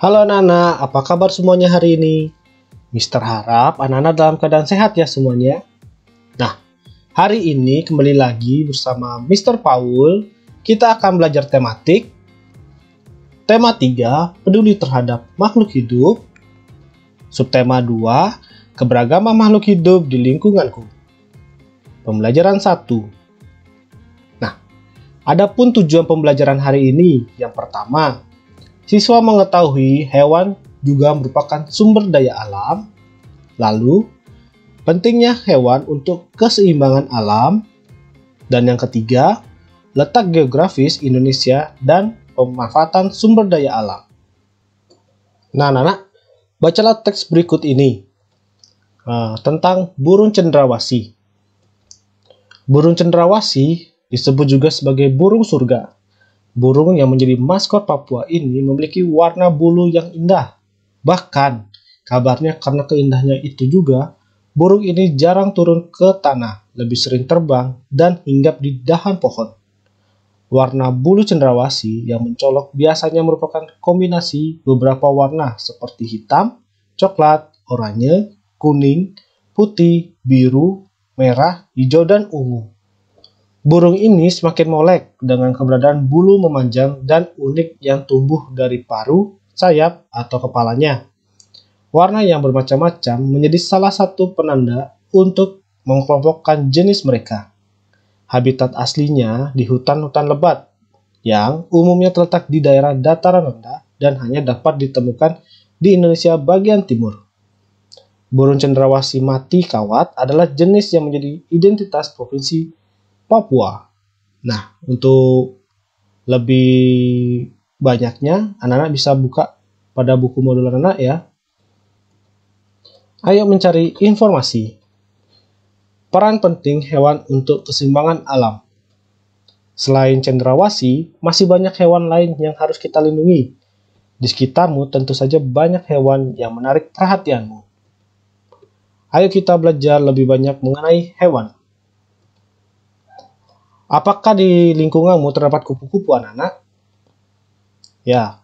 Halo anak-anak, apa kabar semuanya hari ini? Mister harap anak-anak dalam keadaan sehat ya semuanya. Nah, hari ini kembali lagi bersama Mister Paul, kita akan belajar tematik. Tema 3, peduli terhadap makhluk hidup. Subtema 2, keberagaman makhluk hidup di lingkunganku. Pembelajaran 1. Nah, adapun tujuan pembelajaran hari ini, yang pertama, siswa mengetahui hewan juga merupakan sumber daya alam. Lalu, pentingnya hewan untuk keseimbangan alam. Dan yang ketiga, letak geografis Indonesia dan pemanfaatan sumber daya alam. Nah, anak-anak, bacalah teks berikut ini tentang burung cendrawasih. Burung cendrawasih disebut juga sebagai burung surga. Burung yang menjadi maskot Papua ini memiliki warna bulu yang indah. Bahkan, kabarnya karena keindahannya itu juga, burung ini jarang turun ke tanah, lebih sering terbang dan hinggap di dahan pohon. Warna bulu cendrawasih yang mencolok biasanya merupakan kombinasi beberapa warna seperti hitam, coklat, oranye, kuning, putih, biru, merah, hijau, dan ungu. Burung ini semakin molek dengan keberadaan bulu memanjang dan unik yang tumbuh dari paruh, sayap, atau kepalanya. Warna yang bermacam-macam menjadi salah satu penanda untuk mengelompokkan jenis mereka. Habitat aslinya di hutan-hutan lebat, yang umumnya terletak di daerah dataran rendah dan hanya dapat ditemukan di Indonesia bagian timur. Burung cendrawasih mati kawat adalah jenis yang menjadi identitas provinsi Papua. Nah, untuk lebih banyaknya, anak-anak bisa buka pada buku modul anak ya. Ayo mencari informasi. Peran penting hewan untuk keseimbangan alam. Selain cendrawasih, masih banyak hewan lain yang harus kita lindungi. Di sekitarmu tentu saja banyak hewan yang menarik perhatianmu. Ayo kita belajar lebih banyak mengenai hewan. Apakah di lingkunganmu terdapat kupu-kupu anak-anak? Ya,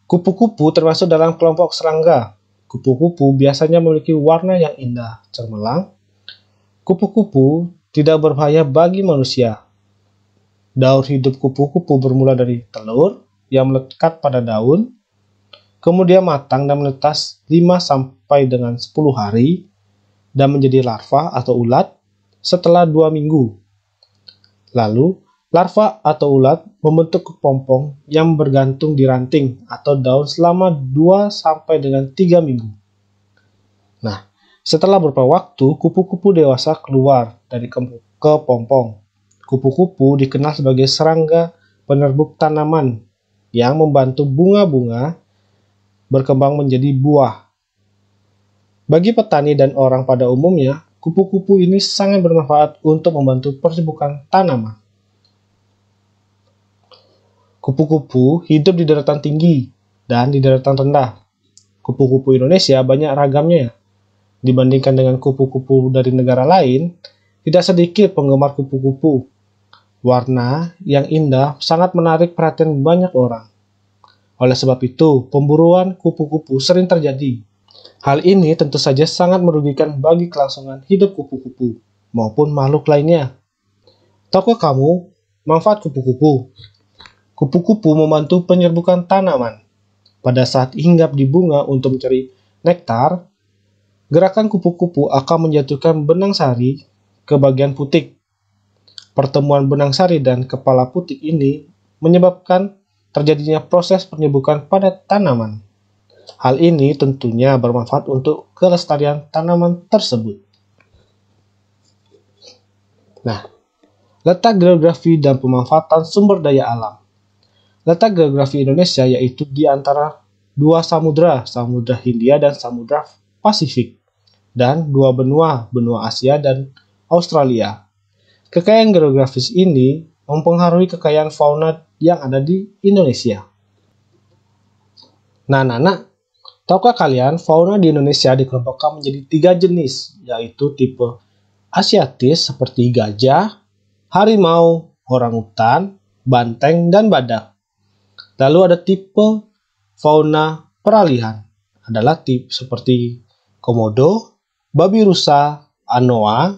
kupu-kupu termasuk dalam kelompok serangga. Kupu-kupu biasanya memiliki warna yang indah, cemerlang. Kupu-kupu tidak berbahaya bagi manusia. Daur hidup kupu-kupu bermula dari telur yang melekat pada daun, kemudian matang dan menetas 5 sampai dengan 10 hari, dan menjadi larva atau ulat setelah 2 minggu. Lalu, larva atau ulat membentuk kepompong yang bergantung di ranting atau daun selama 2 sampai dengan 3 minggu. Nah, setelah beberapa waktu, kupu-kupu dewasa keluar dari kepompong. Kupu-kupu dikenal sebagai serangga penerbuk tanaman yang membantu bunga-bunga berkembang menjadi buah. Bagi petani dan orang pada umumnya, kupu-kupu ini sangat bermanfaat untuk membantu pertumbuhan tanaman. Kupu-kupu hidup di daratan tinggi dan di daratan rendah. Kupu-kupu Indonesia banyak ragamnya. Dibandingkan dengan kupu-kupu dari negara lain, tidak sedikit penggemar kupu-kupu. Warna yang indah sangat menarik perhatian banyak orang. Oleh sebab itu, pemburuan kupu-kupu sering terjadi. Hal ini tentu saja sangat merugikan bagi kelangsungan hidup kupu-kupu maupun makhluk lainnya. Tahukah kamu manfaat kupu-kupu? Kupu-kupu membantu penyerbukan tanaman. Pada saat hinggap di bunga untuk mencari nektar, gerakan kupu-kupu akan menjatuhkan benang sari ke bagian putik. Pertemuan benang sari dan kepala putik ini menyebabkan terjadinya proses penyerbukan pada tanaman. Hal ini tentunya bermanfaat untuk kelestarian tanaman tersebut. Nah, letak geografi dan pemanfaatan sumber daya alam. Letak geografi Indonesia yaitu di antara dua samudra, Samudra Hindia dan Samudra Pasifik, dan dua benua, benua Asia dan Australia. Kekayaan geografis ini mempengaruhi kekayaan fauna yang ada di Indonesia. Nah, anak-anak, tahukah kalian fauna di Indonesia dikelompokkan menjadi 3 jenis, yaitu tipe asiatis seperti gajah, harimau, orangutan, banteng, dan badak. Lalu ada tipe fauna peralihan adalah tip seperti komodo, babi rusa, anoa,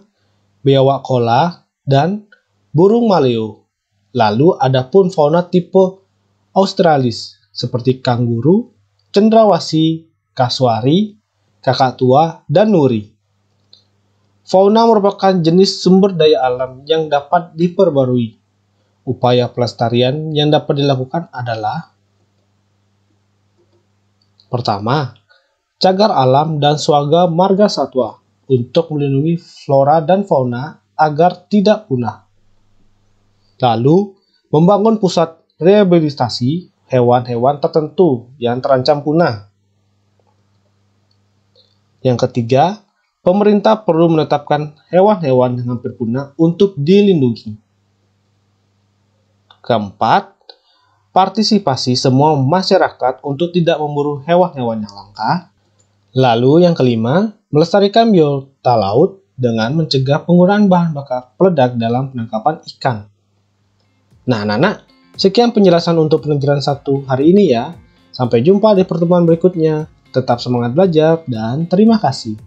biawak kola, dan burung maleo. Lalu ada pun fauna tipe australis seperti kanguru, cendrawasih, kasuari, kakak tua, dan nuri. Fauna merupakan jenis sumber daya alam yang dapat diperbarui. Upaya pelestarian yang dapat dilakukan adalah: pertama, cagar alam dan swaga marga satwa untuk melindungi flora dan fauna agar tidak punah. Lalu, membangun pusat rehabilitasi hewan-hewan tertentu yang terancam punah. Yang ketiga, pemerintah perlu menetapkan hewan-hewan yang hampir punah untuk dilindungi. Keempat, partisipasi semua masyarakat untuk tidak memburu hewan-hewan yang langka. Lalu yang kelima, melestarikan biota laut dengan mencegah penggunaan bahan bakar peledak dalam penangkapan ikan. Nah, anak-anak, sekian penjelasan untuk pelajaran 1 hari ini ya. Sampai jumpa di pertemuan berikutnya. Tetap semangat belajar dan terima kasih.